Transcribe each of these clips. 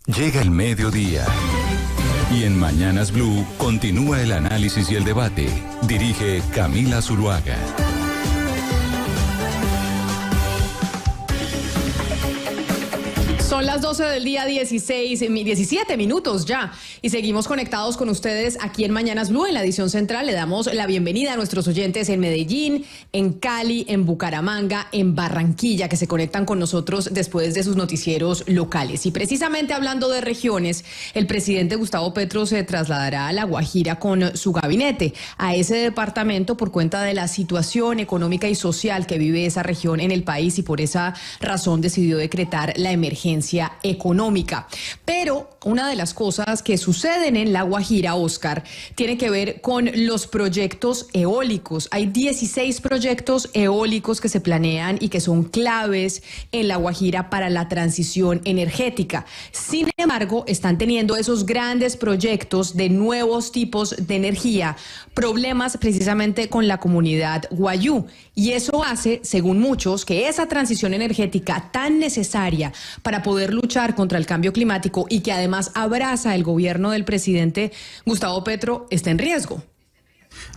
Llega el mediodía. Y en Mañanas Blue continúa el análisis y el debate. Dirige Camila Zuluaga. Son las 12 del día, 17 minutos ya. Y seguimos conectados con ustedes aquí en Mañanas Blue, en la edición central. Le damos la bienvenida a nuestros oyentes en Medellín, en Cali, en Bucaramanga, en Barranquilla, que se conectan con nosotros después de sus noticieros locales. Y precisamente hablando de regiones, el presidente Gustavo Petro se trasladará a La Guajira con su gabinete a ese departamento por cuenta de la situación económica y social que vive esa región en el país, y por esa razón decidió decretar la emergencia económica. Pero una de las cosas que suceden en La Guajira, Oscar, tiene que ver con los proyectos eólicos. Hay 16 proyectos eólicos que se planean y que son claves en La Guajira para la transición energética. Sin embargo, están teniendo esos grandes proyectos de nuevos tipos de energía problemas precisamente con la comunidad guayú. Y eso hace, según muchos, que esa transición energética tan necesaria para poder luchar contra el cambio climático y que además abraza el gobierno del presidente Gustavo Petro esté en riesgo.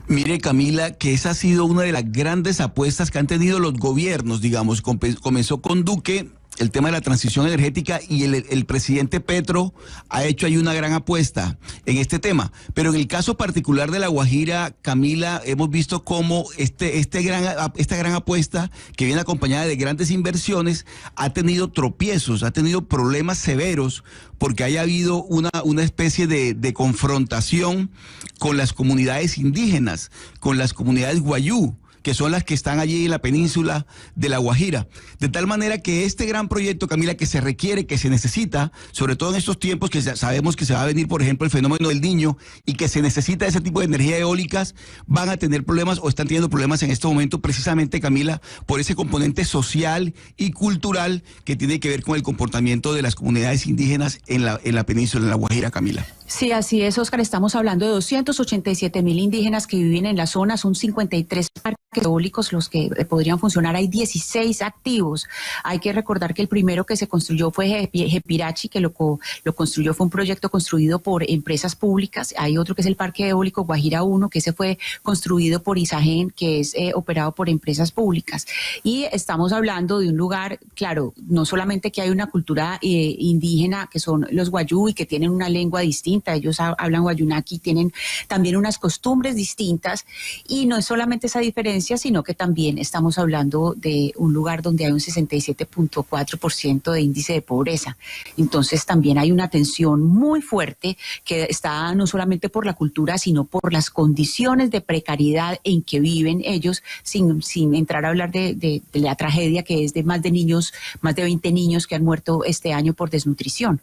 Mire, Camila, que esa ha sido una de las grandes apuestas que han tenido los gobiernos, digamos. Comenzó con Duque el tema de la transición energética, y el presidente Petro ha hecho ahí una gran apuesta en este tema. Pero en el caso particular de La Guajira, Camila, hemos visto cómo esta gran apuesta, que viene acompañada de grandes inversiones, ha tenido tropiezos, ha tenido problemas severos, porque haya habido una especie de confrontación con las comunidades indígenas, con las comunidades guayú, que son las que están allí en la península de La Guajira. De tal manera que este gran proyecto, Camila, que se requiere, que se necesita, sobre todo en estos tiempos que sabemos que se va a venir, por ejemplo, el fenómeno del Niño, y que se necesita ese tipo de energía eólicas, van a tener problemas o están teniendo problemas en este momento, precisamente, Camila, por ese componente social y cultural que tiene que ver con el comportamiento de las comunidades indígenas en la península de La Guajira, Camila. Sí, así es, Oscar. Estamos hablando de 287,000 indígenas que viven en la zona. Son 53 parques eólicos los que podrían funcionar. Hay 16 activos. Hay que recordar que el primero que se construyó fue Jepirachi, que lo construyó, fue un proyecto construido por empresas públicas. Hay otro que es el Parque Eólico Guajira 1, que ese fue construido por Isagen, que es operado por empresas públicas. Y estamos hablando de un lugar, claro, no solamente que hay una cultura indígena, que son los guayú, y que tienen una lengua distinta. Ellos hablan guayunaki, tienen también unas costumbres distintas, y no es solamente esa diferencia, sino que también estamos hablando de un lugar donde hay un 67.4% de índice de pobreza. Entonces también hay una tensión muy fuerte que está no solamente por la cultura, sino por las condiciones de precariedad en que viven ellos, sin entrar a hablar de la tragedia que es de más de 20 niños que han muerto este año por desnutrición.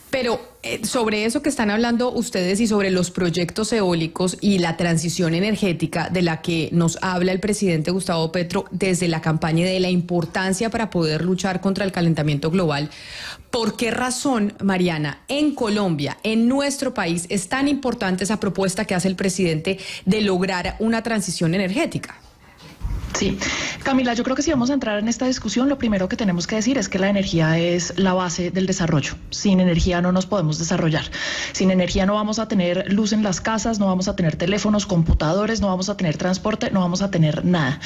Pero sobre eso que están hablando ustedes y sobre los proyectos eólicos y la transición energética de la que nos habla el presidente Gustavo Petro desde la campaña, de la importancia para poder luchar contra el calentamiento global, ¿por qué razón, Mariana, en Colombia, en nuestro país, es tan importante esa propuesta que hace el presidente de lograr una transición energética? Sí, Camila, yo creo que si vamos a entrar en esta discusión, lo primero que tenemos que decir es que la energía es la base del desarrollo. Sin energía no nos podemos desarrollar. Sin energía no vamos a tener luz en las casas, no vamos a tener teléfonos, computadores, no vamos a tener transporte, no vamos a tener nada.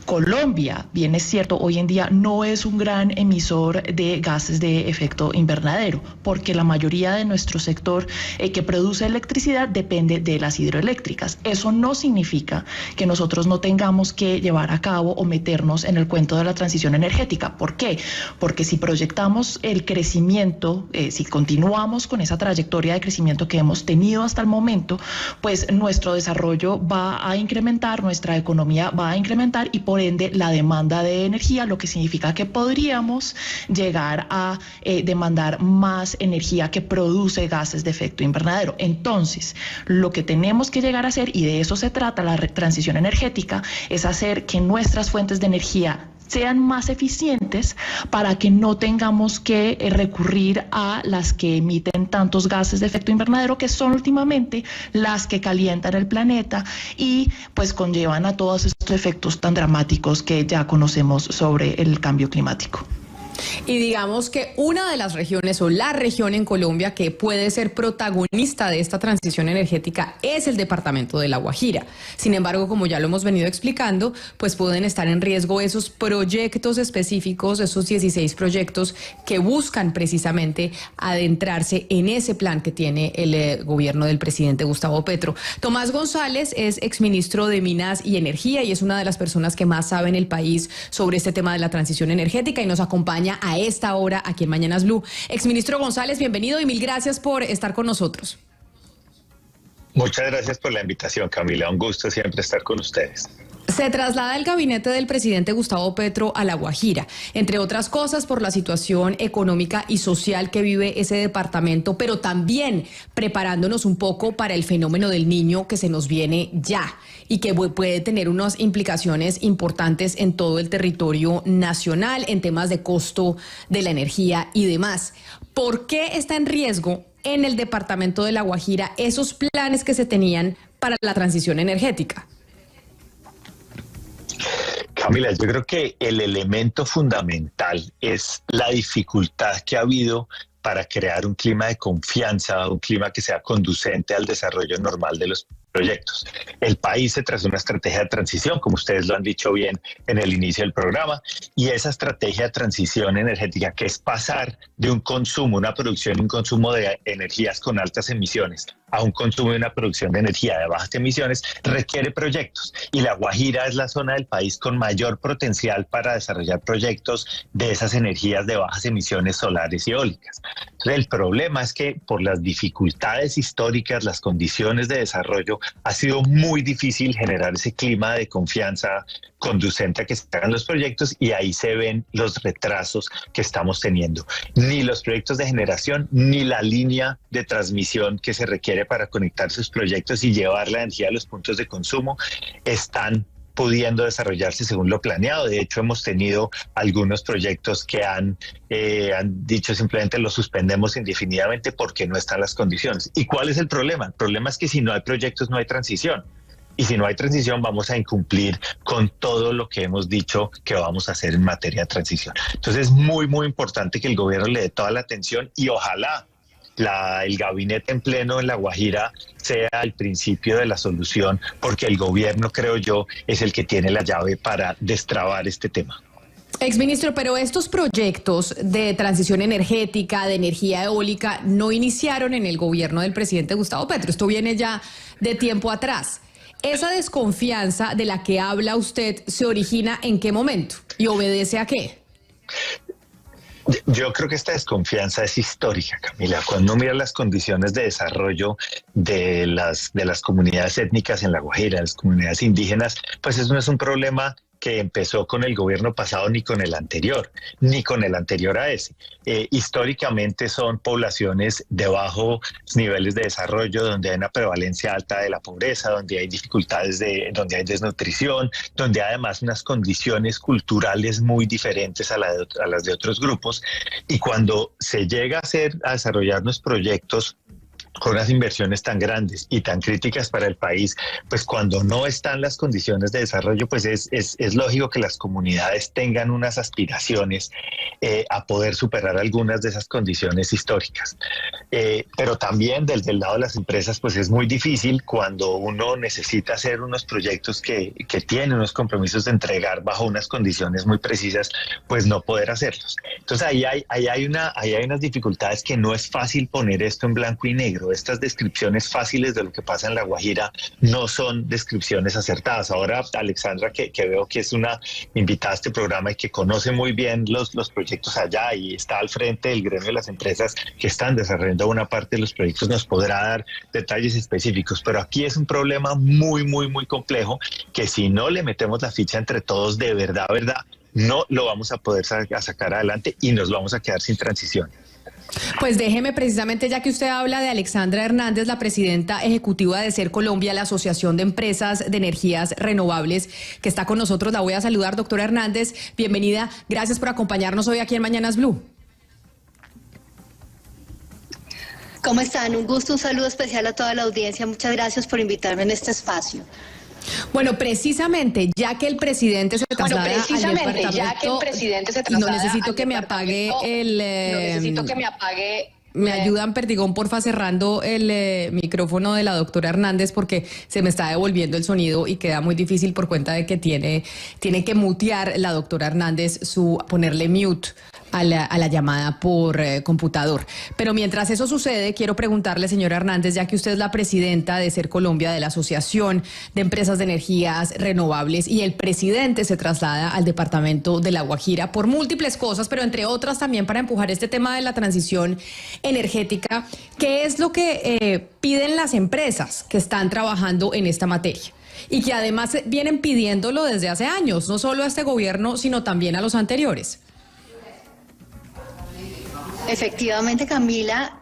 Colombia, bien es cierto, hoy en día no es un gran emisor de gases de efecto invernadero, porque la mayoría de nuestro sector que produce electricidad depende de las hidroeléctricas. Eso no significa que nosotros no tengamos que llevar a cabo o meternos en el cuento de la transición energética. ¿Por qué? Porque si proyectamos el crecimiento, si continuamos con esa trayectoria de crecimiento que hemos tenido hasta el momento, pues nuestro desarrollo va a incrementar, nuestra economía va a incrementar, y por ende la demanda de energía, lo que significa que podríamos llegar a demandar más energía que produce gases de efecto invernadero. Entonces, lo que tenemos que llegar a hacer, y de eso se trata la transición energética, es hacer que nuestras fuentes de energía sean más eficientes para que no tengamos que recurrir a las que emiten tantos gases de efecto invernadero, que son últimamente las que calientan el planeta y pues conllevan a todos estos efectos tan dramáticos que ya conocemos sobre el cambio climático. Y digamos que una de las regiones o la región en Colombia que puede ser protagonista de esta transición energética es el departamento de La Guajira. Sin embargo, como ya lo hemos venido explicando, pues pueden estar en riesgo esos proyectos específicos, esos 16 proyectos que buscan precisamente adentrarse en ese plan que tiene el gobierno del presidente Gustavo Petro. Tomás González es exministro de Minas y Energía y es una de las personas que más sabe en el país sobre este tema de la transición energética y nos acompaña a esta hora aquí en Mañanas Blue. Exministro González, bienvenido y mil gracias por estar con nosotros. Muchas gracias por la invitación, Camila. Un gusto siempre estar con ustedes. Se traslada el gabinete del presidente Gustavo Petro a La Guajira, entre otras cosas por la situación económica y social que vive ese departamento, pero también preparándonos un poco para el fenómeno del Niño que se nos viene ya y que puede tener unas implicaciones importantes en todo el territorio nacional en temas de costo de la energía y demás. ¿Por qué está en riesgo en el departamento de La Guajira esos planes que se tenían para la transición energética? Camila, yo creo que el elemento fundamental es la dificultad que ha habido para crear un clima de confianza, un clima que sea conducente al desarrollo normal de los proyectos. El país se trazó una estrategia de transición, como ustedes lo han dicho bien en el inicio del programa, y esa estrategia de transición energética, que es pasar de un consumo, una producción y un consumo de energías con altas emisiones a un consumo y una producción de energía de bajas emisiones, requiere proyectos. Y La Guajira es la zona del país con mayor potencial para desarrollar proyectos de esas energías de bajas emisiones solares y eólicas. Entonces, el problema es que por las dificultades históricas, las condiciones de desarrollo, ha sido muy difícil generar ese clima de confianza conducente a que se hagan los proyectos, y ahí se ven los retrasos que estamos teniendo. Ni los proyectos de generación, ni la línea de transmisión que se requiere para conectar sus proyectos y llevar la energía a los puntos de consumo están pudiendo desarrollarse según lo planeado. De hecho, hemos tenido algunos proyectos que han dicho simplemente los suspendemos indefinidamente porque no están las condiciones. ¿Y cuál es el problema? El problema es que si no hay proyectos, no hay transición. Y si no hay transición, vamos a incumplir con todo lo que hemos dicho que vamos a hacer en materia de transición. Entonces es muy, muy importante que el gobierno le dé toda la atención y ojalá el gabinete en pleno en La Guajira sea el principio de la solución, porque el gobierno, creo yo, es el que tiene la llave para destrabar este tema. Exministro, pero estos proyectos de transición energética, de energía eólica, no iniciaron en el gobierno del presidente Gustavo Petro. Esto viene ya de tiempo atrás. ¿Esa desconfianza de la que habla usted se origina en qué momento y obedece a qué? Yo creo que esta desconfianza es histórica, Camila. Cuando uno mira las condiciones de desarrollo de las comunidades étnicas en La Guajira, las comunidades indígenas, pues eso no es un problema que empezó con el gobierno pasado ni con el anterior a ese. Históricamente son poblaciones de bajos niveles de desarrollo, donde hay una prevalencia alta de la pobreza, donde hay dificultades, donde hay desnutrición, donde hay además unas condiciones culturales muy diferentes a las de otros grupos. Y cuando se llega a desarrollar unos proyectos con unas inversiones tan grandes y tan críticas para el país, pues cuando no están las condiciones de desarrollo, pues es lógico que las comunidades tengan unas aspiraciones a poder superar algunas de esas condiciones históricas. Pero también desde el lado de las empresas, pues es muy difícil cuando uno necesita hacer unos proyectos que tienen unos compromisos de entregar bajo unas condiciones muy precisas, pues no poder hacerlos. Entonces ahí hay unas dificultades que no es fácil poner esto en blanco y negro. Estas descripciones fáciles de lo que pasa en La Guajira no son descripciones acertadas. Ahora Alexandra, que veo que es una invitada a este programa y que conoce muy bien los proyectos allá y está al frente del gremio de las empresas que están desarrollando una parte de los proyectos, nos podrá dar detalles específicos. Pero aquí es un problema muy, muy, muy complejo que si no le metemos la ficha entre todos de verdad, no lo vamos a poder sacar adelante y nos vamos a quedar sin transición. Pues déjeme precisamente, ya que usted habla de Alexandra Hernández, la presidenta ejecutiva de SER Colombia, la Asociación de Empresas de Energías Renovables, que está con nosotros. La voy a saludar, doctora Hernández. Bienvenida. Gracias por acompañarnos hoy aquí en Mañanas Blue. ¿Cómo están? Un gusto, un saludo especial a toda la audiencia. Muchas gracias por invitarme en este espacio. Bueno, precisamente, ya que el presidente se traslada al departamento, y no necesito que me apague Me ayudan, Perdigón, porfa, cerrando el micrófono de la doctora Hernández porque se me está devolviendo el sonido y queda muy difícil por cuenta de que tiene que mutear la doctora Hernández, ponerle mute a la llamada por computador. Pero mientras eso sucede, quiero preguntarle, señora Hernández, ya que usted es la presidenta de Ser Colombia, de la Asociación de Empresas de Energías Renovables, y el presidente se traslada al departamento de La Guajira por múltiples cosas, pero entre otras también para empujar este tema de la transición energética. ¿Qué es lo que piden las empresas que están trabajando en esta materia? Y que además vienen pidiéndolo desde hace años, no solo a este gobierno, sino también a los anteriores. Efectivamente, Camila,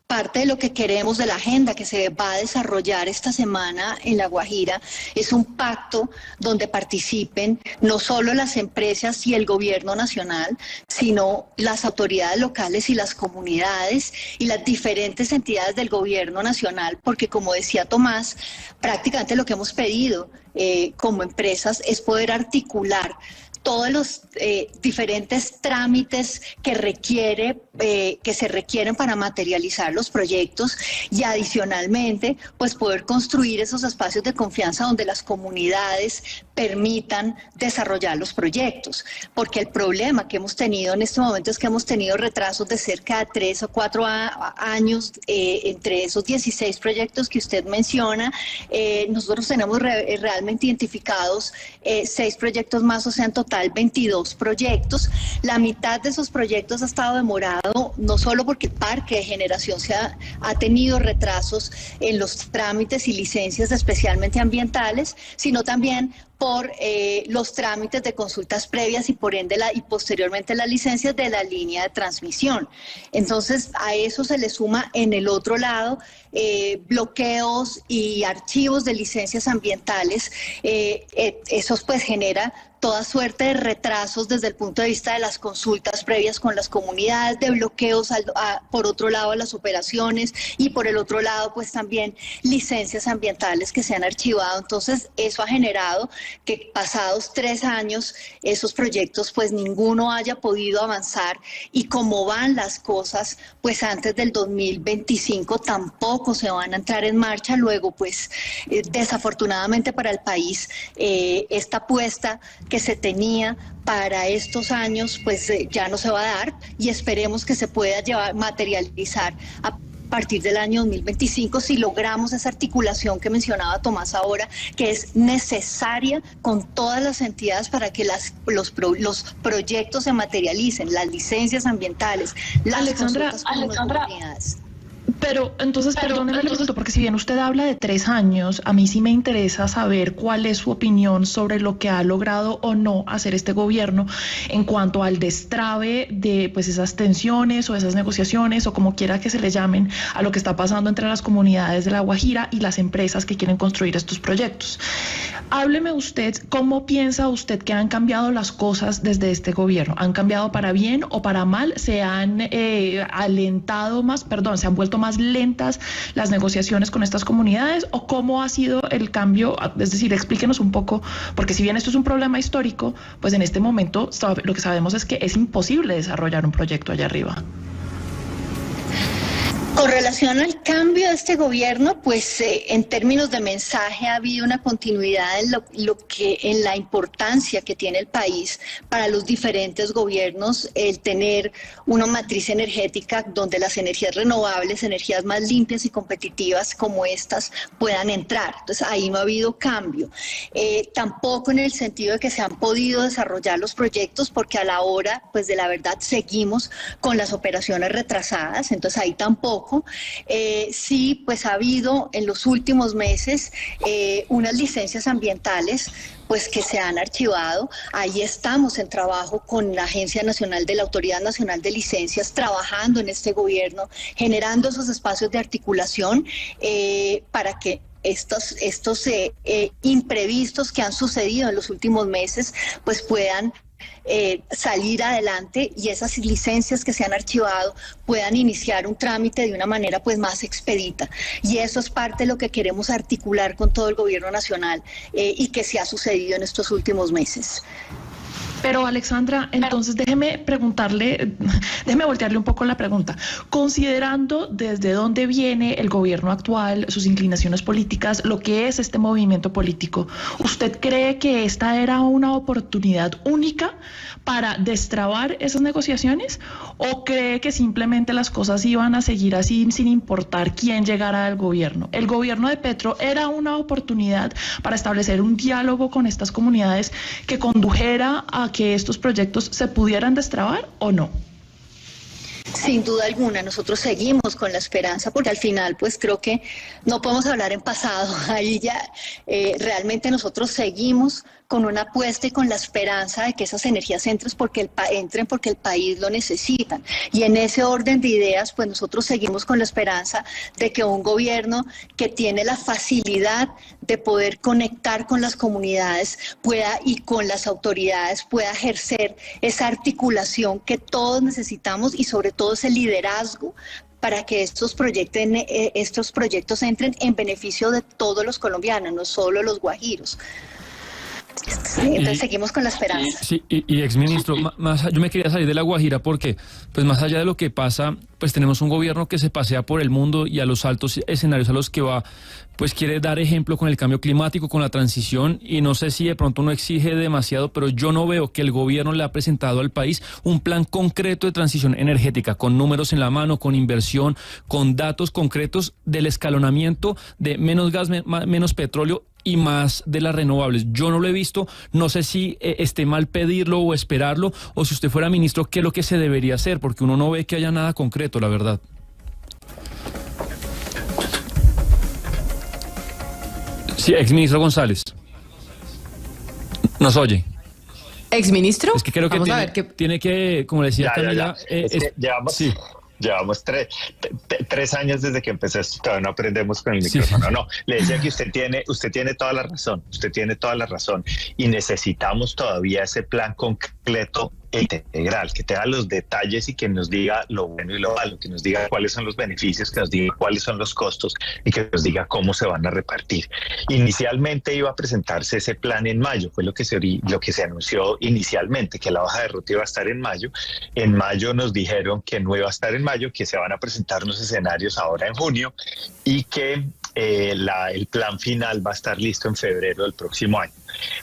parte de lo que queremos de la agenda que se va a desarrollar esta semana en La Guajira es un pacto donde participen no solo las empresas y el gobierno nacional, sino las autoridades locales y las comunidades y las diferentes entidades del gobierno nacional, porque como decía Tomás, prácticamente lo que hemos pedido como empresas es poder articular todos los diferentes trámites que se requieren para materializar los proyectos y adicionalmente pues poder construir esos espacios de confianza donde las comunidades permitan desarrollar los proyectos, porque el problema que hemos tenido en este momento es que hemos tenido retrasos de cerca de 3 o 4 años entre esos 16 proyectos que usted menciona. Nosotros tenemos realmente identificados 6 proyectos más, o sea, en total 22 proyectos. La mitad de esos proyectos ha estado demorado, no solo porque el parque de generación ha tenido retrasos en los trámites y licencias especialmente ambientales, sino también por los trámites de consultas previas y por ende y posteriormente las licencias de la línea de transmisión. Entonces a eso se le suma en el otro lado bloqueos y archivos de licencias ambientales. Eso pues genera toda suerte de retrasos desde el punto de vista de las consultas previas con las comunidades, de bloqueos por otro lado a las operaciones y por el otro lado pues también licencias ambientales que se han archivado. Entonces eso ha generado que pasados 3 años esos proyectos pues ninguno haya podido avanzar, y como van las cosas pues antes del 2025 tampoco se van a entrar en marcha. Luego pues desafortunadamente para el país esta apuesta que se tenía para estos años pues ya no se va a dar, y esperemos que se pueda materializar a partir del año 2025 si logramos esa articulación que mencionaba Tomás ahora, que es necesaria con todas las entidades para que los proyectos se materialicen, las licencias ambientales, las consultas con las comunidades. Pero entonces, perdóneme, le pregunto, porque si bien usted habla de 3 años, a mí sí me interesa saber cuál es su opinión sobre lo que ha logrado o no hacer este gobierno en cuanto al destrabe de pues esas tensiones o esas negociaciones o como quiera que se le llamen a lo que está pasando entre las comunidades de La Guajira y las empresas que quieren construir estos proyectos. Hábleme usted, ¿cómo piensa usted que han cambiado las cosas desde este gobierno? ¿Han cambiado para bien o para mal? ¿Se han se han vuelto más lentas las negociaciones con estas comunidades, o cómo ha sido el cambio? Es decir, explíquenos un poco, porque si bien esto es un problema histórico, pues en este momento lo que sabemos es que es imposible desarrollar un proyecto allá arriba. Con relación al cambio de este gobierno, pues en términos de mensaje ha habido una continuidad en la importancia que tiene el país para los diferentes gobiernos, el tener una matriz energética donde las energías renovables, energías más limpias y competitivas como estas puedan entrar. Entonces ahí no ha habido cambio. Tampoco en el sentido de que se han podido desarrollar los proyectos, porque a la hora pues de la verdad seguimos con las operaciones retrasadas, entonces ahí tampoco. Sí, pues ha habido en los últimos meses unas licencias ambientales pues que se han archivado. Ahí estamos en trabajo con la Agencia Nacional de la Autoridad Nacional de Licencias, trabajando en este gobierno, generando esos espacios de articulación para que estos imprevistos que han sucedido en los últimos meses pues puedan salir adelante y esas licencias que se han archivado puedan iniciar un trámite de una manera pues más expedita. Y eso es parte de lo que queremos articular con todo el gobierno nacional y que se ha sucedido en estos últimos meses. Pero Alexandra, entonces déjeme voltearle un poco la pregunta. Considerando desde dónde viene el gobierno actual, sus inclinaciones políticas, lo que es este movimiento político, ¿usted cree que esta era una oportunidad única para destrabar esas negociaciones? ¿O cree que simplemente las cosas iban a seguir así sin importar quién llegara al gobierno? ¿El gobierno de Petro era una oportunidad para establecer un diálogo con estas comunidades que condujera a que estos proyectos se pudieran destrabar o no? Sin duda alguna, nosotros seguimos con la esperanza, porque al final pues creo que no podemos hablar en pasado, ahí ya realmente nosotros seguimos con una apuesta y con la esperanza de que esas energías entren porque el país lo necesita. Y en ese orden de ideas, pues nosotros seguimos con la esperanza de que un gobierno que tiene la facilidad de poder conectar con las comunidades y con las autoridades pueda ejercer esa articulación que todos necesitamos y sobre todo ese liderazgo para que estos proyectos entren en beneficio de todos los colombianos, no solo los guajiros. Entonces seguimos con la esperanza. Sí, y exministro, yo me quería salir de La Guajira porque, pues más allá de lo que pasa, pues tenemos un gobierno que se pasea por el mundo y a los altos escenarios a los que va, pues quiere dar ejemplo con el cambio climático, con la transición, y no sé si de pronto no exige demasiado, pero yo no veo que el gobierno le ha presentado al país un plan concreto de transición energética, con números en la mano, con inversión, con datos concretos del escalonamiento de menos gas, menos petróleo y más de las renovables. Yo no lo he visto, no sé si esté mal pedirlo o esperarlo, o si usted fuera ministro, ¿qué es lo que se debería hacer? Porque uno no ve que haya nada concreto, la verdad. Sí, exministro González. ¿Nos oye? ¿Exministro? Es que creo que tiene que, como decía Camila... Llevamos 3 años desde que empezó esto, todavía no aprendemos con el micrófono. No, le decía que usted tiene toda la razón, y necesitamos todavía ese plan concreto e integral, que tenga los detalles y que nos diga lo bueno y lo malo, que nos diga cuáles son los beneficios, que nos diga cuáles son los costos y que nos diga cómo se van a repartir. Inicialmente iba a presentarse ese plan en mayo, fue lo que se anunció inicialmente, que la hoja de ruta iba a estar en mayo. En mayo nos dijeron que no iba a estar en mayo, que se van a presentar los escenarios ahora en junio y que el plan final va a estar listo en febrero del próximo año.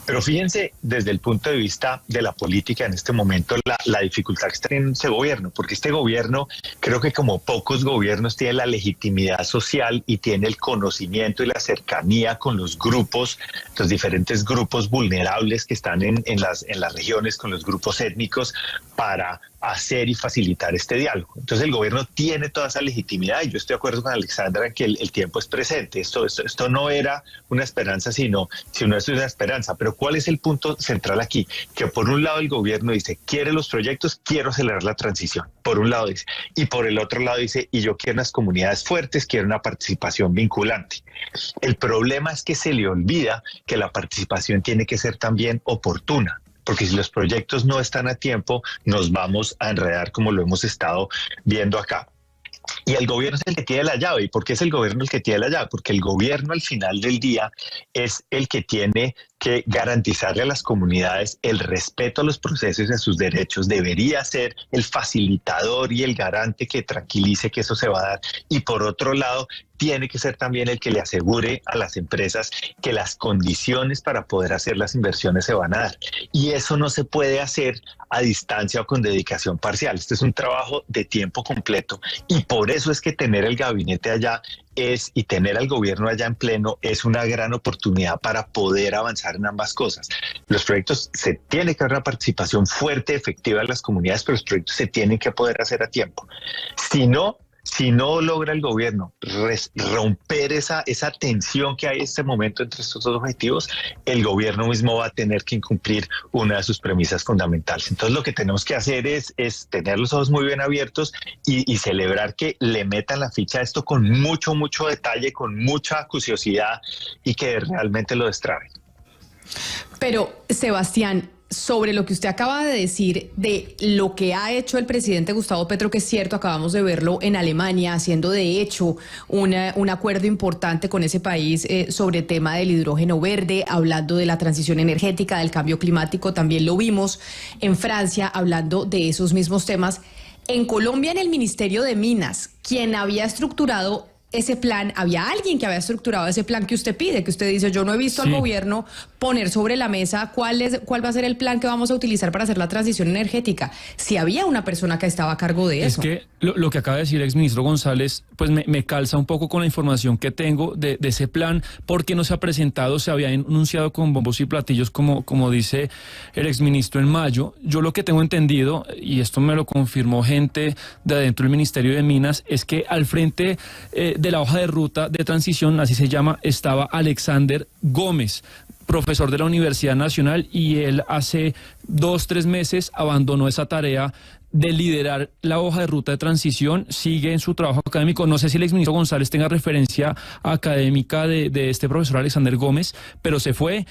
Pero fíjense, desde el punto de vista de la política en este momento, la dificultad que está teniendo ese gobierno, porque este gobierno, creo que como pocos gobiernos, tiene la legitimidad social y tiene el conocimiento y la cercanía con los grupos, los diferentes grupos vulnerables que están en las regiones, con los grupos étnicos, para hacer y facilitar este diálogo. Entonces el gobierno tiene toda esa legitimidad, y yo estoy de acuerdo con Alexandra en que el tiempo es presente. Esto no era una esperanza, sino es una esperanza. Pero ¿cuál es el punto central aquí? Que por un lado el gobierno dice, quiere los proyectos, quiero acelerar la transición. Por un lado dice, y por el otro lado dice, y yo quiero unas comunidades fuertes, quiero una participación vinculante. El problema es que se le olvida que la participación tiene que ser también oportuna, porque si los proyectos no están a tiempo, nos vamos a enredar como lo hemos estado viendo acá. Y el gobierno es el que tiene la llave. ¿Y por qué es el gobierno el que tiene la llave? Porque el gobierno al final del día es el que tiene que garantizarle a las comunidades el respeto a los procesos y a sus derechos. Debería ser el facilitador y el garante que tranquilice que eso se va a dar. Y por otro lado, tiene que ser también el que le asegure a las empresas que las condiciones para poder hacer las inversiones se van a dar. Y eso no se puede hacer a distancia o con dedicación parcial. Este es un trabajo de tiempo completo, y por eso es que tener el gabinete allá y tener al gobierno allá en pleno es una gran oportunidad para poder avanzar en ambas cosas. Los proyectos, se tiene que haber una participación fuerte, efectiva de las comunidades, pero los proyectos se tienen que poder hacer a tiempo. Si no logra el gobierno romper esa tensión que hay en este momento entre estos dos objetivos, el gobierno mismo va a tener que incumplir una de sus premisas fundamentales. Entonces lo que tenemos que hacer es tener los ojos muy bien abiertos y celebrar que le metan la ficha a esto con mucho detalle, con mucha acuciosidad, y que realmente lo destraben. Pero, Sebastián, sobre lo que usted acaba de decir de lo que ha hecho el presidente Gustavo Petro, que es cierto, acabamos de verlo en Alemania, haciendo de hecho un acuerdo importante con ese país sobre el tema del hidrógeno verde, hablando de la transición energética, del cambio climático, también lo vimos en Francia, hablando de esos mismos temas. En Colombia, en el Ministerio de Minas, quien había estructurado ese plan, había alguien que había estructurado ese plan que usted pide, que usted dice, yo no he visto al gobierno poner sobre la mesa cuál va a ser el plan que vamos a utilizar para hacer la transición energética. Si había una persona que estaba a cargo de eso. Es que lo que acaba de decir el exministro González, pues me calza un poco con la información que tengo de ese plan, porque no se ha presentado, se había anunciado con bombos y platillos, como dice el exministro en mayo. Yo lo que tengo entendido, y esto me lo confirmó gente de adentro del Ministerio de Minas, es que al frente de la hoja de ruta de transición, así se llama, estaba Alexander Gómez, profesor de la Universidad Nacional, y él hace 2-3 meses abandonó esa tarea de liderar la hoja de ruta de transición, sigue en su trabajo académico. No sé si el exministro González tenga referencia académica de este profesor Alexander Gómez, pero se fue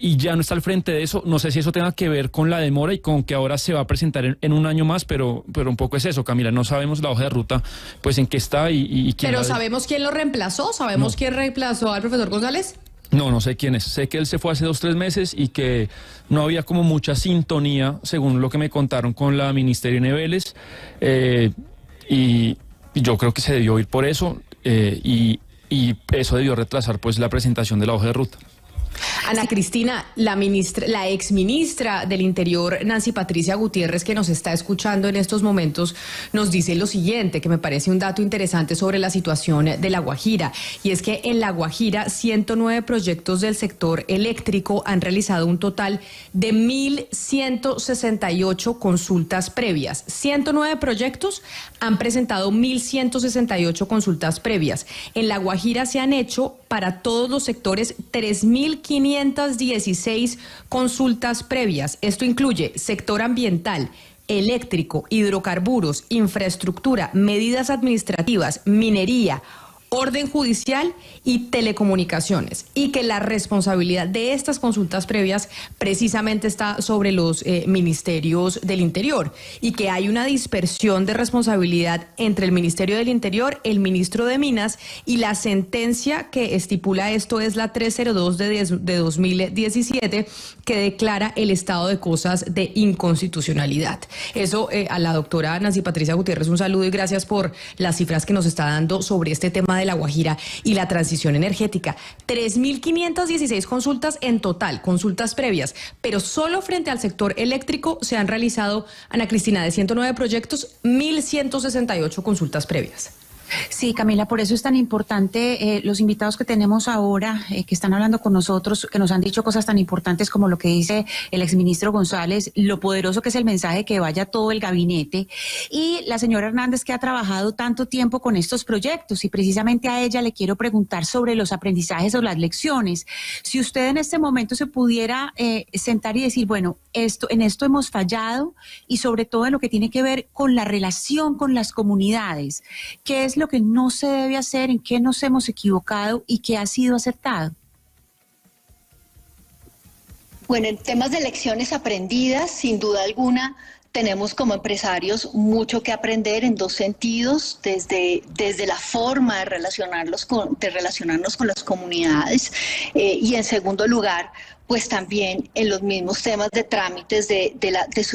y ya no está al frente de eso. No sé si eso tenga que ver con la demora y con que ahora se va a presentar en un año más, pero un poco es eso, Camila. No sabemos la hoja de ruta, pues en qué está y quién. Pero ¿sabemos quién lo reemplazó? ¿Sabemos quién reemplazó al profesor González? No sé quién es. Sé que él se fue hace 2-3 meses y que no había como mucha sintonía, según lo que me contaron, con la Ministerio de Vélez. Y yo creo que se debió ir por eso y eso debió retrasar pues la presentación de la hoja de ruta. Ana Cristina, la exministra del Interior, Nancy Patricia Gutiérrez, que nos está escuchando en estos momentos, nos dice lo siguiente, que me parece un dato interesante sobre la situación de La Guajira, y es que en La Guajira 109 proyectos del sector eléctrico han realizado un total de 1.168 consultas previas. 109 proyectos han presentado 1.168 consultas previas. En La Guajira se han hecho para todos los sectores 3.516 consultas previas. Esto incluye sector ambiental, eléctrico, hidrocarburos, infraestructura, medidas administrativas, minería, orden judicial y telecomunicaciones, y que la responsabilidad de estas consultas previas precisamente está sobre los ministerios del Interior, y que hay una dispersión de responsabilidad entre el Ministerio del Interior, el ministro de Minas, y la sentencia que estipula esto es la 302 de 2017, que declara el estado de cosas de inconstitucionalidad. Eso a la doctora Nancy Patricia Gutiérrez, un saludo y gracias por las cifras que nos está dando sobre este tema de La Guajira y la transición energética. 3.516 consultas en total, consultas previas, pero solo frente al sector eléctrico se han realizado, Ana Cristina, de 109 proyectos, 1.168 consultas previas. Sí, Camila, por eso es tan importante los invitados que tenemos ahora, que están hablando con nosotros, que nos han dicho cosas tan importantes como lo que dice el exministro González, lo poderoso que es el mensaje que vaya todo el gabinete, y la señora Hernández, que ha trabajado tanto tiempo con estos proyectos, y precisamente a ella le quiero preguntar sobre los aprendizajes o las lecciones. Si usted en este momento se pudiera sentar y decir, bueno, en esto hemos fallado, y sobre todo en lo que tiene que ver con la relación con las comunidades, ¿qué es lo que no se debe hacer, en qué nos hemos equivocado y qué ha sido acertado? Bueno, en temas de lecciones aprendidas, sin duda alguna, tenemos como empresarios mucho que aprender en dos sentidos, desde la forma de relacionarnos con las comunidades y en segundo lugar, pues también en los mismos temas de trámites de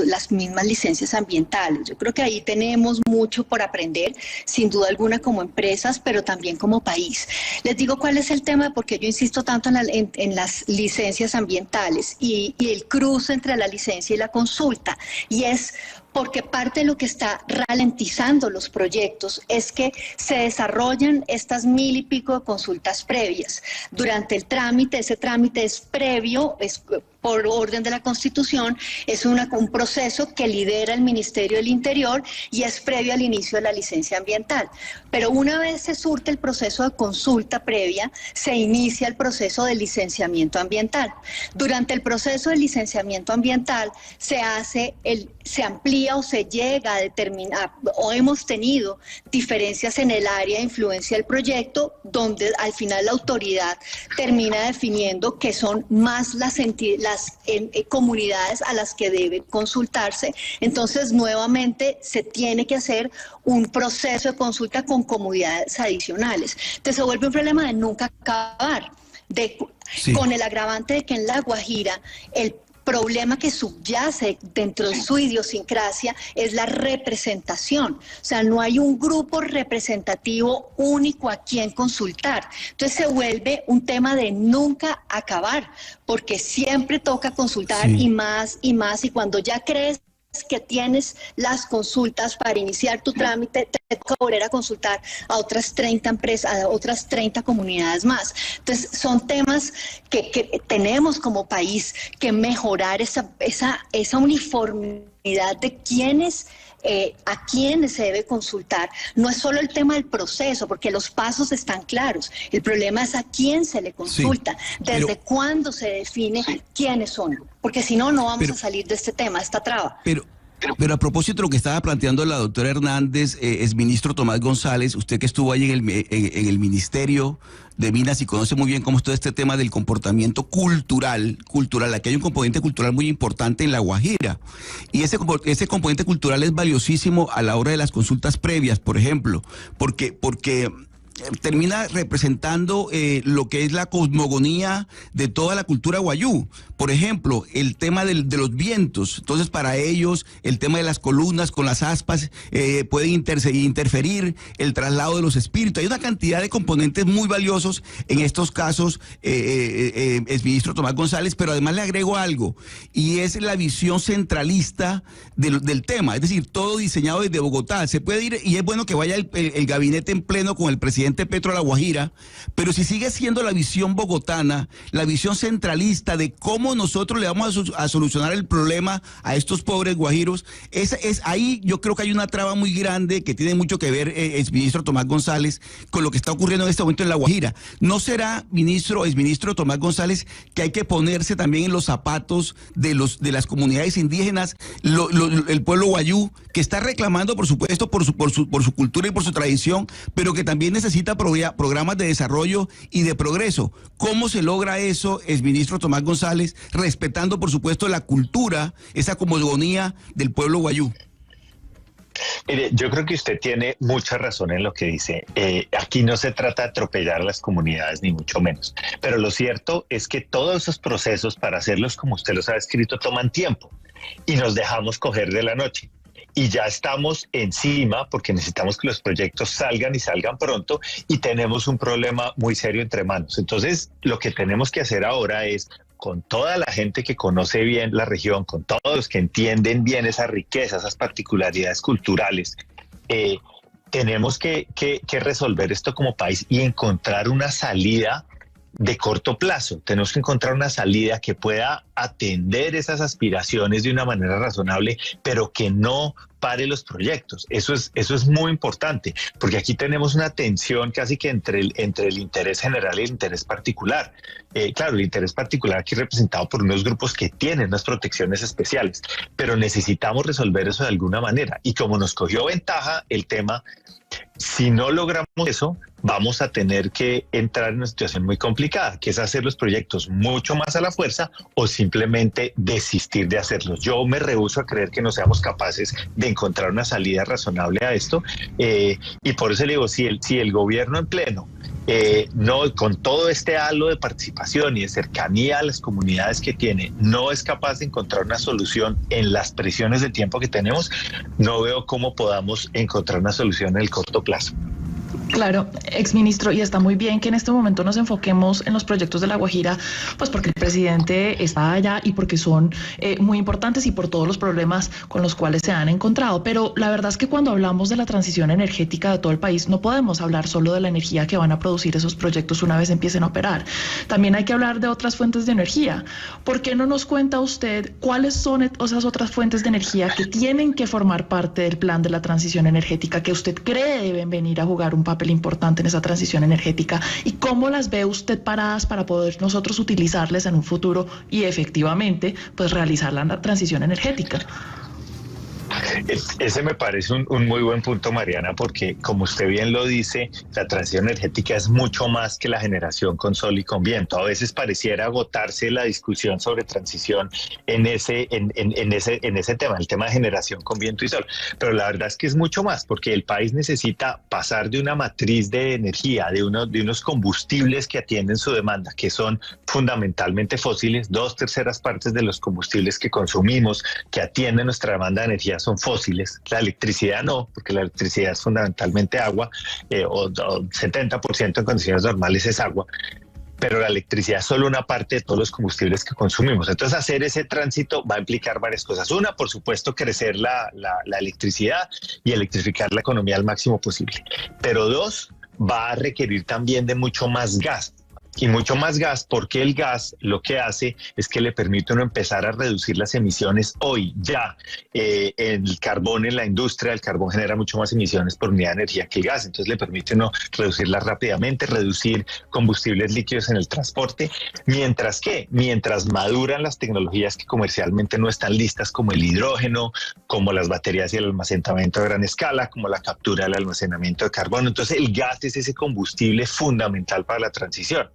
las mismas licencias ambientales. Yo creo que ahí tenemos mucho por aprender, sin duda alguna como empresas, pero también como país. Les digo cuál es el tema, porque yo insisto tanto en las licencias ambientales y el cruce entre la licencia y la consulta, y es porque parte de lo que está ralentizando los proyectos es que se desarrollan estas 1.000 y pico de consultas previas. Durante el trámite, ese trámite es previo, es por orden de la Constitución, es un proceso que lidera el Ministerio del Interior y es previo al inicio de la licencia ambiental. Pero una vez se surte el proceso de consulta previa, se inicia el proceso de licenciamiento ambiental. Durante el proceso de licenciamiento ambiental se amplía o se llega a determinar, o hemos tenido diferencias en el área de influencia del proyecto, donde al final la autoridad termina definiendo que son más las las comunidades a las que deben consultarse. Entonces, nuevamente, se tiene que hacer un proceso de consulta con comunidades adicionales. Entonces, se vuelve un problema de nunca acabar, con el agravante de que en La Guajira el problema que subyace dentro de su idiosincrasia es la representación. O sea, no hay un grupo representativo único a quien consultar. Entonces se vuelve un tema de nunca acabar, porque siempre toca consultar y más, y cuando ya crees que tienes las consultas para iniciar tu trámite, te toca volver a consultar a otras 30 empresas, a otras 30 comunidades más. Entonces, son temas que tenemos como país que mejorar esa uniformidad de quiénes, a quiénes se debe consultar. No es solo el tema del proceso, porque los pasos están claros. El problema es a quién se le consulta, desde cuándo se define quiénes son. Porque si no, no vamos a salir de este tema, esta traba. Pero a propósito de lo que estaba planteando la doctora Hernández, exministro Tomás González, usted que estuvo ahí en el Ministerio de Minas y conoce muy bien cómo es todo este tema del comportamiento cultural, aquí hay un componente cultural muy importante en La Guajira, y ese componente cultural es valiosísimo a la hora de las consultas previas, por ejemplo, porque termina representando lo que es la cosmogonía de toda la cultura guayú. Por ejemplo, el tema de los vientos. Entonces, para ellos, el tema de las columnas con las aspas pueden interferir, el traslado de los espíritus. Hay una cantidad de componentes muy valiosos en estos casos, exministro Tomás González, pero además le agrego algo, y es la visión centralista del tema. Es decir, todo diseñado desde Bogotá. Se puede ir, y es bueno que vaya el gabinete en pleno con el presidente Petro a La Guajira, pero si sigue siendo la visión bogotana, la visión centralista de cómo nosotros le vamos a solucionar el problema a estos pobres guajiros, ahí yo creo que hay una traba muy grande que tiene mucho que ver, exministro Tomás González, con lo que está ocurriendo en este momento en La Guajira. ¿No será, exministro Tomás González, que hay que ponerse también en los zapatos de las comunidades indígenas, el pueblo guayú, que está reclamando, por supuesto, por su cultura y por su tradición, pero que también necesita programas de desarrollo y de progreso? ¿Cómo se logra eso, exministro Tomás González, respetando, por supuesto, la cultura, esa cosmogonía del pueblo guayú? Mire, yo creo que usted tiene mucha razón en lo que dice. Aquí no se trata de atropellar a las comunidades, ni mucho menos. Pero lo cierto es que todos esos procesos, para hacerlos como usted los ha escrito, toman tiempo y nos dejamos coger de la noche. Y ya estamos encima porque necesitamos que los proyectos salgan y salgan pronto, y tenemos un problema muy serio entre manos. Entonces, lo que tenemos que hacer ahora es, con toda la gente que conoce bien la región, con todos los que entienden bien esa riqueza, esas particularidades culturales, tenemos que resolver esto como país y encontrar una salida de corto plazo. Tenemos que encontrar una salida que pueda atender esas aspiraciones de una manera razonable, pero que no pare los proyectos. Eso es muy importante, porque aquí tenemos una tensión casi que entre el interés general y el interés particular. Claro, el interés particular aquí representado por unos grupos que tienen unas protecciones especiales, pero necesitamos resolver eso de alguna manera. Y como nos cogió ventaja el tema, si no logramos eso, vamos a tener que entrar en una situación muy complicada, que es hacer los proyectos mucho más a la fuerza o simplemente desistir de hacerlos. Yo me rehúso a creer que no seamos capaces de encontrar una salida razonable a esto, y por eso le digo, si el gobierno en pleno, no, con todo este halo de participación y de cercanía a las comunidades que tiene, no es capaz de encontrar una solución en las presiones de tiempo que tenemos, no veo cómo podamos encontrar una solución en el corto plazo. Claro, exministro, y está muy bien que en este momento nos enfoquemos en los proyectos de La Guajira, pues porque el presidente está allá y porque son muy importantes y por todos los problemas con los cuales se han encontrado. Pero la verdad es que cuando hablamos de la transición energética de todo el país, no podemos hablar solo de la energía que van a producir esos proyectos una vez empiecen a operar. También hay que hablar de otras fuentes de energía. ¿Por qué no nos cuenta usted cuáles son esas otras fuentes de energía que tienen que formar parte del plan de la transición energética, que usted cree deben venir a jugar un papel importante en esa transición energética, y cómo las ve usted paradas para poder nosotros utilizarles en un futuro y efectivamente pues realizar la transición energética? Ese me parece un muy buen punto, Mariana, porque como usted bien lo dice, la transición energética es mucho más que la generación con sol y con viento. A veces pareciera agotarse la discusión sobre transición en ese tema, el tema de generación con viento y sol. Pero la verdad es que es mucho más, porque el país necesita pasar de una matriz de energía, de unos combustibles que atienden su demanda, que son fundamentalmente fósiles. 2/3 partes de los combustibles que consumimos, que atienden nuestra demanda de energía, son fósiles. La electricidad no, porque la electricidad es fundamentalmente agua, o 70% en condiciones normales es agua, pero la electricidad es solo una parte de todos los combustibles que consumimos. Entonces, hacer ese tránsito va a implicar varias cosas. Una, por supuesto, crecer la electricidad y electrificar la economía al máximo posible. Pero dos, va a requerir también de mucho más gas. Y mucho más gas, porque el gas lo que hace es que le permite a uno empezar a reducir las emisiones hoy, ya. El carbón en la industria, el carbón genera mucho más emisiones por unidad de energía que el gas, entonces le permite a uno reducirlas rápidamente, reducir combustibles líquidos en el transporte, mientras maduran las tecnologías que comercialmente no están listas, como el hidrógeno, como las baterías y el almacenamiento a gran escala, como la captura del almacenamiento de carbono. Entonces el gas es ese combustible fundamental para la transición.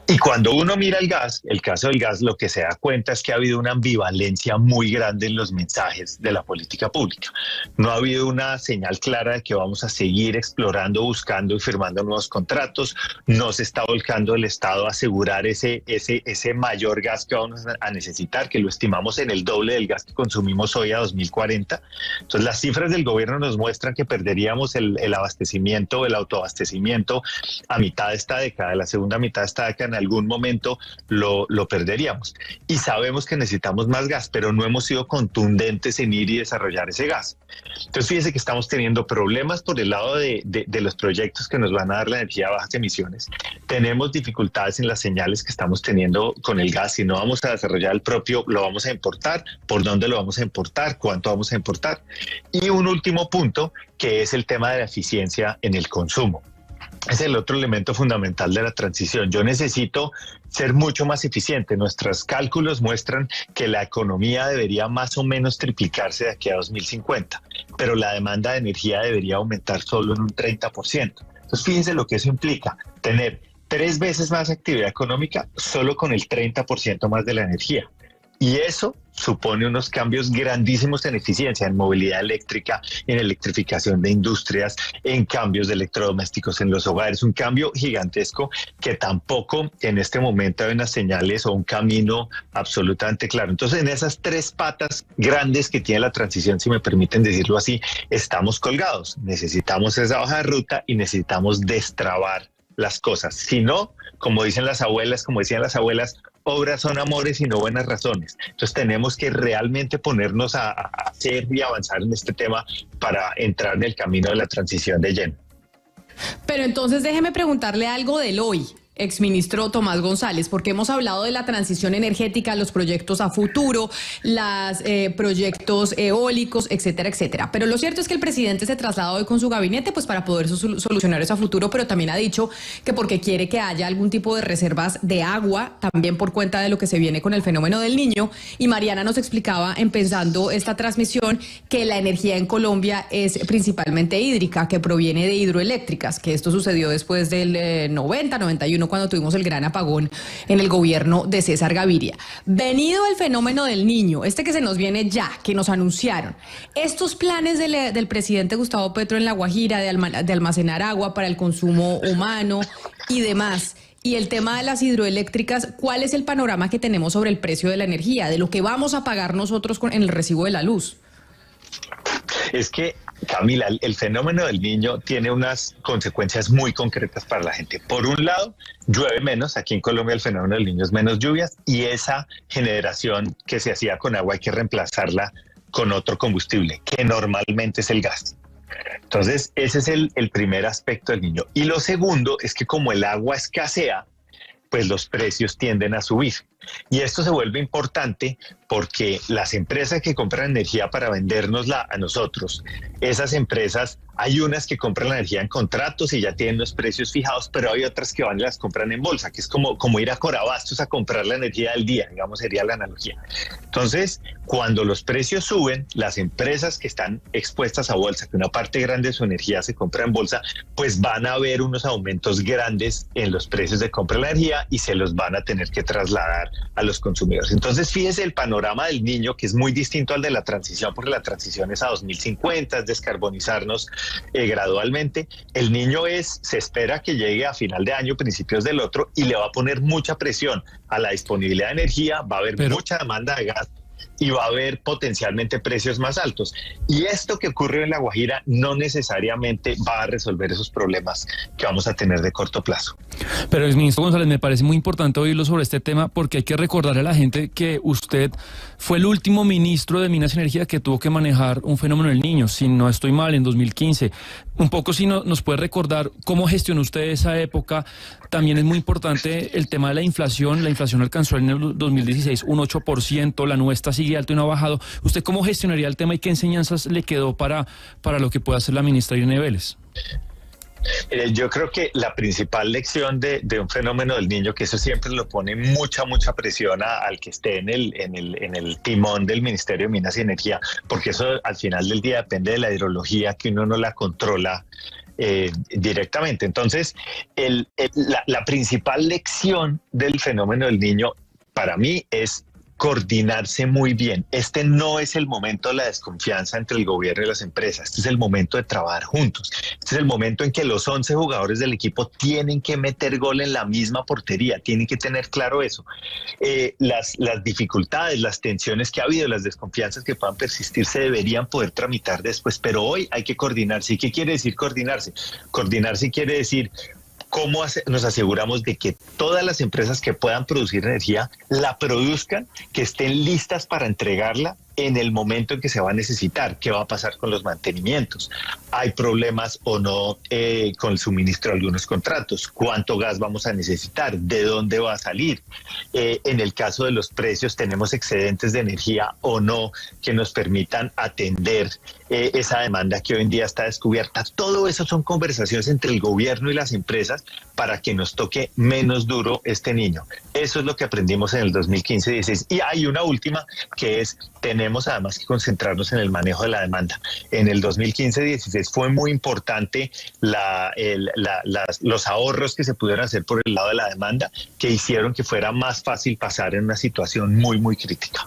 Y cuando uno mira el caso del gas, lo que se da cuenta es que ha habido una ambivalencia muy grande en los mensajes de la política pública. No ha habido una señal clara de que vamos a seguir explorando, buscando y firmando nuevos contratos. No se está volcando el Estado a asegurar ese mayor gas que vamos a necesitar, que lo estimamos en el doble del gas que consumimos hoy a 2040. Entonces, las cifras del gobierno nos muestran que perderíamos el abastecimiento, el autoabastecimiento a mitad de esta década, la segunda mitad de esta década. En algún momento lo perderíamos. Y sabemos que necesitamos más gas, pero no hemos sido contundentes en ir y desarrollar ese gas. Entonces, fíjense que estamos teniendo problemas por el lado de los proyectos que nos van a dar la energía a bajas emisiones. Tenemos dificultades en las señales que estamos teniendo con el gas. Si no vamos a desarrollar el propio, lo vamos a importar. ¿Por dónde lo vamos a importar? ¿Cuánto vamos a importar? Y un último punto, que es el tema de la eficiencia en el consumo. Es el otro elemento fundamental de la transición. Yo necesito ser mucho más eficiente. Nuestros cálculos muestran que la economía debería más o menos triplicarse de aquí a 2050, pero la demanda de energía debería aumentar solo en un 30%. Entonces, fíjense lo que eso implica, tener 3 veces más actividad económica solo con el 30% más de la energía. Y eso supone unos cambios grandísimos en eficiencia, en movilidad eléctrica, en electrificación de industrias, en cambios de electrodomésticos en los hogares, un cambio gigantesco que tampoco en este momento hay unas señales o un camino absolutamente claro. Entonces, en esas 3 patas grandes que tiene la transición, si me permiten decirlo así, estamos colgados. Necesitamos esa hoja de ruta y necesitamos destrabar las cosas. Si no, como decían las abuelas, obras son amores y no buenas razones. Entonces tenemos que realmente ponernos a hacer y avanzar en este tema para entrar en el camino de la transición de lleno. Pero entonces déjeme preguntarle algo del hoy, exministro Tomás González, porque hemos hablado de la transición energética, los proyectos a futuro, los proyectos eólicos, etcétera, etcétera. Pero lo cierto es que el presidente se trasladó hoy con su gabinete pues para poder solucionar eso a futuro, pero también ha dicho que porque quiere que haya algún tipo de reservas de agua, también por cuenta de lo que se viene con el fenómeno del Niño. Y Mariana nos explicaba, empezando esta transmisión, que la energía en Colombia es principalmente hídrica, que proviene de hidroeléctricas, que esto sucedió después del 90, 91, cuando tuvimos el gran apagón en el gobierno de César Gaviria. Venido el fenómeno del Niño, que se nos viene ya, que nos anunciaron, estos planes del presidente Gustavo Petro en La Guajira de almacenar agua para el consumo humano y demás, y el tema de las hidroeléctricas, ¿cuál es el panorama que tenemos sobre el precio de la energía, de lo que vamos a pagar nosotros en el recibo de la luz? Es que, Camila, el fenómeno del Niño tiene unas consecuencias muy concretas para la gente. Por un lado, llueve menos. Aquí en Colombia el fenómeno del Niño es menos lluvias y esa generación que se hacía con agua hay que reemplazarla con otro combustible, que normalmente es el gas. Entonces, ese es el primer aspecto del Niño. Y lo segundo es que como el agua escasea, pues los precios tienden a subir. Y esto se vuelve importante porque las empresas que compran energía para vendérnosla a nosotros, esas empresas, hay unas que compran la energía en contratos y ya tienen los precios fijados, pero hay otras que van y las compran en bolsa, que es como ir a Corabastos a comprar la energía del día, digamos, sería la analogía. Entonces, cuando los precios suben, las empresas que están expuestas a bolsa, que una parte grande de su energía se compra en bolsa, pues van a haber unos aumentos grandes en los precios de compra de la energía y se los van a tener que trasladar a los consumidores. Entonces, fíjese el panorama del niño, que es muy distinto al de la transición, porque la transición es a 2050, es descarbonizarnos gradualmente. El niño se espera que llegue a final de año, principios del otro, y le va a poner mucha presión a la disponibilidad de energía, va a haber mucha demanda de gas y va a haber potencialmente precios más altos. Y esto que ocurre en La Guajira no necesariamente va a resolver esos problemas que vamos a tener de corto plazo. Pero, exministro González, me parece muy importante oírlo sobre este tema porque hay que recordarle a la gente que usted fue el último ministro de Minas y Energía que tuvo que manejar un fenómeno del Niño, si no estoy mal, en 2015. Un poco si nos puede recordar cómo gestionó usted esa época. También es muy importante el tema de la inflación. La inflación alcanzó en el 2016 un 8%, la nuestra sigue alto y no ha bajado. ¿Usted cómo gestionaría el tema y qué enseñanzas le quedó para lo que pueda hacer la ministra Irene Vélez? Yo creo que la principal lección de un fenómeno del Niño, que eso siempre lo pone mucha presión al que esté en el timón del Ministerio de Minas y Energía, porque eso al final del día depende de la hidrología, que uno no la controla directamente. Entonces, la principal lección del fenómeno del Niño para mí es coordinarse muy bien. Este no es el momento de la desconfianza entre el gobierno y las empresas. Este es el momento de trabajar juntos. Este es el momento en que los 11 jugadores del equipo tienen que meter gol en la misma portería. Tienen que tener claro eso. Las dificultades, las tensiones que ha habido, las desconfianzas que puedan persistir se deberían poder tramitar después. Pero hoy hay que coordinarse. ¿Y qué quiere decir coordinarse? Coordinarse quiere decir ¿cómo nos aseguramos de que todas las empresas que puedan producir energía la produzcan, que estén listas para entregarla en el momento en que se va a necesitar? ¿Qué va a pasar con los mantenimientos? ¿Hay problemas o no con el suministro de algunos contratos? ¿Cuánto gas vamos a necesitar? ¿De dónde va a salir? En el caso de los precios, ¿tenemos excedentes de energía o no que nos permitan atender esa demanda que hoy en día está descubierta? Todo eso son conversaciones entre el gobierno y las empresas para que nos toque menos duro este niño. Eso es lo que aprendimos en el 2015-16. Y hay una última, que es, tenemos además que concentrarnos en el manejo de la demanda. En el 2015-16 fue muy importante los ahorros que se pudieron hacer por el lado de la demanda, que hicieron que fuera más fácil pasar en una situación muy crítica.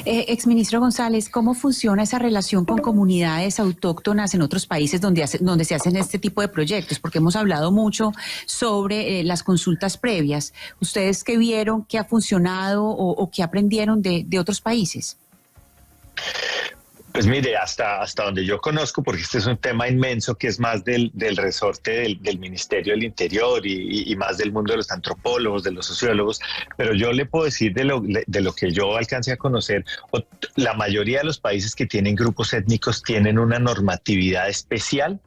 Exministro González, ¿cómo funciona esa relación con comunidades autóctonas en otros países donde se hacen este tipo de proyectos? Porque hemos hablado mucho sobre las consultas previas. ¿Ustedes qué vieron, qué ha funcionado o qué aprendieron de otros países? Pues mire, hasta donde yo conozco, porque este es un tema inmenso que es más del resorte del Ministerio del Interior y más del mundo de los antropólogos, de los sociólogos, pero yo le puedo decir de lo que yo alcancé a conocer, la mayoría de los países que tienen grupos étnicos tienen una normatividad especial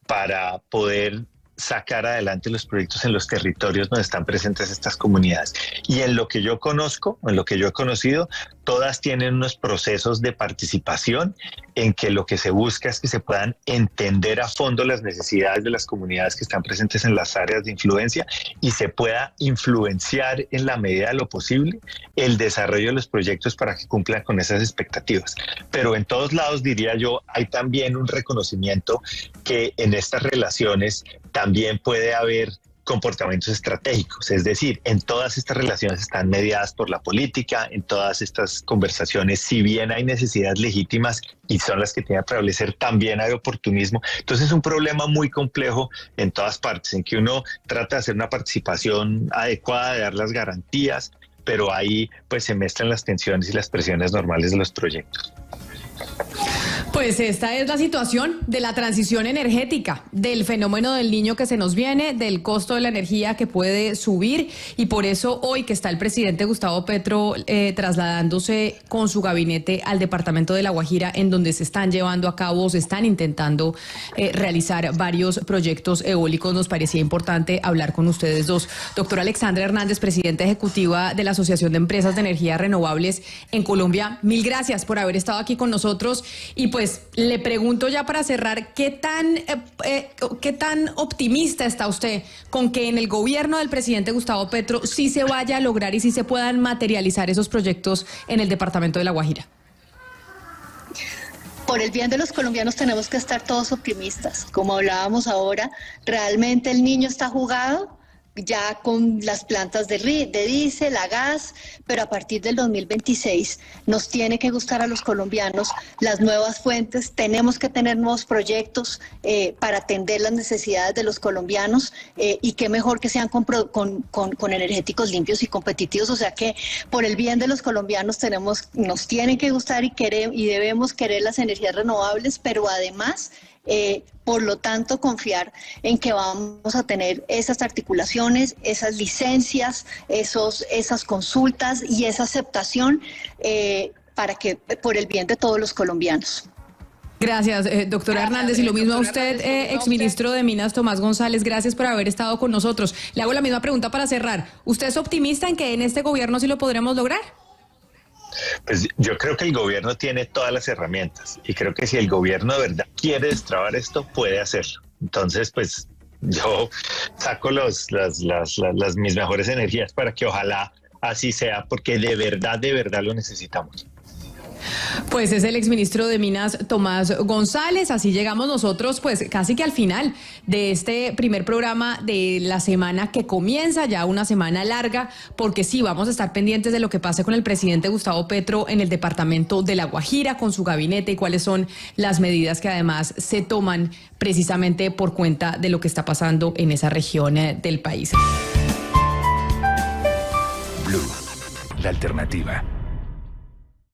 para poder sacar adelante los proyectos en los territorios donde están presentes estas comunidades. Y en lo que yo conozco, en lo que yo he conocido, todas tienen unos procesos de participación en que lo que se busca es que se puedan entender a fondo las necesidades de las comunidades que están presentes en las áreas de influencia y se pueda influenciar en la medida de lo posible el desarrollo de los proyectos para que cumplan con esas expectativas. Pero en todos lados, diría yo, hay también un reconocimiento que en estas relaciones también puede haber comportamientos estratégicos, es decir, en todas estas relaciones están mediadas por la política, en todas estas conversaciones, si bien hay necesidades legítimas y son las que tienen que prevalecer, también hay oportunismo. Entonces es un problema muy complejo en todas partes, en que uno trata de hacer una participación adecuada, de dar las garantías, pero ahí pues se mezclan las tensiones y las presiones normales de los proyectos. Pues esta es la situación de la transición energética, del fenómeno del Niño que se nos viene, del costo de la energía que puede subir, y por eso hoy que está el presidente Gustavo Petro trasladándose con su gabinete al departamento de La Guajira, en donde se están llevando a cabo, se están intentando realizar varios proyectos eólicos, nos parecía importante hablar con ustedes dos. Doctora Alexandra Hernández, presidenta ejecutiva de la Asociación de Empresas de Energías Renovables en Colombia, mil gracias por haber estado aquí con nosotros. Y pues le pregunto ya para cerrar, ¿qué tan optimista está usted con que en el gobierno del presidente Gustavo Petro sí se vaya a lograr y sí se puedan materializar esos proyectos en el departamento de La Guajira? Por el bien de los colombianos tenemos que estar todos optimistas. Como hablábamos ahora, realmente el Niño está jugado ya con las plantas de diésel, a gas, pero a partir del 2026 nos tiene que gustar a los colombianos las nuevas fuentes, tenemos que tener nuevos proyectos para atender las necesidades de los colombianos y qué mejor que sean con energéticos limpios y competitivos, o sea que por el bien de los colombianos nos tienen que gustar y debemos querer las energías renovables, pero además por lo tanto, confiar en que vamos a tener esas articulaciones, esas licencias, esas consultas y esa aceptación para que por el bien de todos los colombianos. Gracias, doctora Hernández, y lo mismo a usted, exministro de Minas Tomás González, gracias por haber estado con nosotros. Le hago la misma pregunta para cerrar. ¿Usted es optimista en que en este gobierno sí lo podremos lograr? Pues yo creo que el gobierno tiene todas las herramientas y creo que si el gobierno de verdad quiere destrabar esto, puede hacerlo. Entonces, pues yo saco mis mejores energías para que ojalá así sea, porque de verdad lo necesitamos. Pues es el exministro de Minas Tomás González. Así llegamos nosotros pues casi que al final de este primer programa de la semana que comienza, ya una semana larga, porque sí, vamos a estar pendientes de lo que pase con el presidente Gustavo Petro en el departamento de La Guajira, con su gabinete, y cuáles son las medidas que además se toman precisamente por cuenta de lo que está pasando en esa región del país. Blue, la alternativa.